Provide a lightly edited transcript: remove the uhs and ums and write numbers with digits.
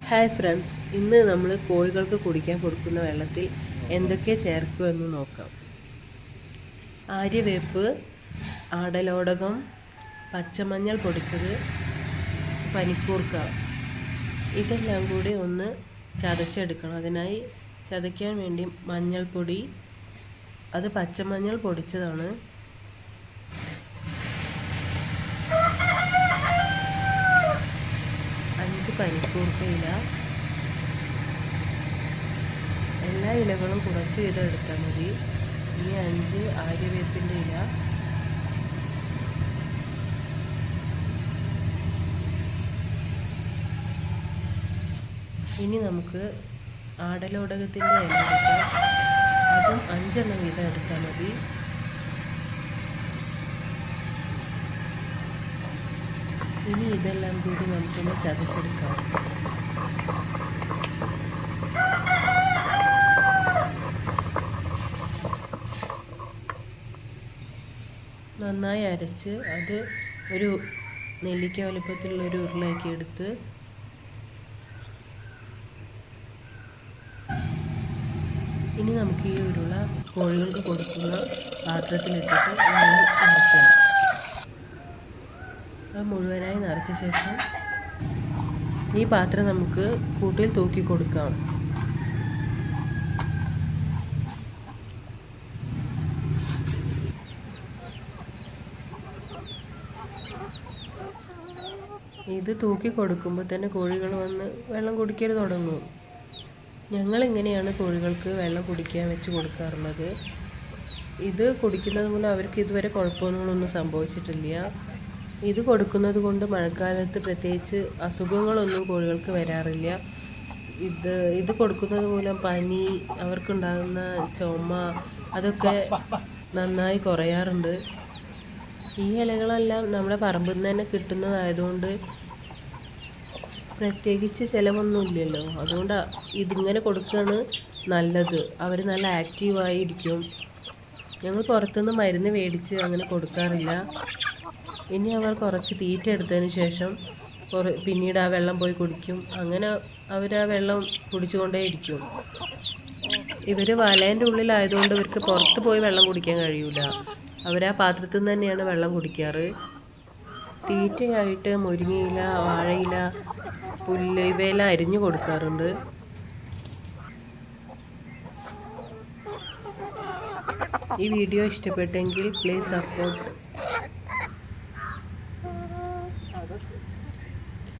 Hi friends, ഇന്ന് നമ്മൾ കോഴികൾക്ക് കുടിക്കാൻ കൊടുക്കുന്ന വെള്ളത്തിൽ എന്തൊക്കെ ചേർക്കുമെന്ന് നോക്കാം. ആര്യവേപ്പ്, ആടലോടകം, പച്ചമഞ്ഞൾ പൊടിച്ചത്, പനിക്കൂർക്ക, ഇതെല്ലാം കൂടി ഒന്ന് ചതച്ചെടുക്കണം. അതിനായി ചതയ്ക്കാൻ വേണ്ടി മഞ്ഞൾപ്പൊടി, അത് പച്ചമഞ്ഞൾ പൊടിച്ചതാണ്, പനിക്കൂർക്ക ഇല, എല്ലാ ഇലകളും കുറച്ച് വീതം എടുത്താൽ മതി. ഈ 5 ആര്യവേപ്പിൻ്റെ ഇല, ഇനി നമുക്ക് ആടലോടകത്തിൻ്റെ ഇല എടുക്കാം. അതും 5 എണ്ണം വീതം എടുത്താൽ മതി. ഇനി ഇതെല്ലാം കൂടി നമുക്കൊന്ന് ചതച്ചെടുക്കാം. നന്നായി അരച്ച് അത് ഒരു നെല്ലിക്ക വലുപ്പത്തിലുള്ളൊരു ഉരുളയാക്കി എടുത്ത് ഇനി നമുക്ക് ഈ ഉരുള കോഴികൾക്ക് കൊടുക്കുന്ന പാത്രത്തിലിട്ടിട്ട് വെള്ളം നിറയ്ക്കാം. മുഴുവനായി നിറച്ച ശേഷം ഈ പാത്രം നമുക്ക് കൂട്ടിൽ തൂക്കി കൊടുക്കാം. ഇത് തൂക്കി കൊടുക്കുമ്പോൾ തന്നെ കോഴികൾ വന്ന് വെള്ളം കുടിക്കാൻ തുടങ്ങും. ഞങ്ങളിങ്ങനെയാണ് കോഴികൾക്ക് വെള്ളം കുടിക്കാൻ വെച്ച് കൊടുക്കാറുള്ളത്. ഇത് കുടിക്കുന്നത് മൂലം അവർക്ക് ഇതുവരെ കുഴപ്പമൊന്നും സംഭവിച്ചിട്ടില്ല. ഇത് കൊടുക്കുന്നത് കൊണ്ട് മഴക്കാലത്ത് പ്രത്യേകിച്ച് അസുഖങ്ങളൊന്നും കോഴികൾക്ക് വരാറില്ല. ഇത് കൊടുക്കുന്നത് മൂലം പനി, അവർക്കുണ്ടാകുന്ന ചുമ, അതൊക്കെ നന്നായി കുറയാറുണ്ട്. ഈ ഇലകളെല്ലാം നമ്മുടെ പറമ്പിൽ നിന്ന് തന്നെ കിട്ടുന്നതായതുകൊണ്ട് പ്രത്യേകിച്ച് ചിലവൊന്നുമില്ലല്ലോ. അതുകൊണ്ട് ഇതിങ്ങനെ കൊടുക്കുകയാണ് നല്ലത്. അവർ നല്ല ആക്റ്റീവായിരിക്കും. ഞങ്ങൾ പുറത്തുനിന്ന് മരുന്ന് മേടിച്ച് അങ്ങനെ കൊടുക്കാറില്ല. ഇനി അവർ കുറച്ച് തീറ്റ എടുത്തതിന് ശേഷം പിന്നീട് ആ വെള്ളം പോയി കുടിക്കും. അങ്ങനെ അവർ ആ വെള്ളം കുടിച്ചുകൊണ്ടേയിരിക്കും. ഇവർ വലേൻ്റെ ഉള്ളിലായതുകൊണ്ട് ഇവർക്ക് പുറത്ത് പോയി വെള്ളം കുടിക്കാൻ കഴിയില്ല. അവർ ആ പാത്രത്തിൽ നിന്ന് തന്നെയാണ് വെള്ളം കുടിക്കാറ്. തീറ്റയായിട്ട് മുരിങ്ങയില, വാഴയില, പുല്ല് ഇവയെല്ലാം അരിഞ്ഞു കൊടുക്കാറുണ്ട്. ഈ വീഡിയോ ഇഷ്ടപ്പെട്ടെങ്കിൽ പ്ലീസ് സപ്പോർട്ട്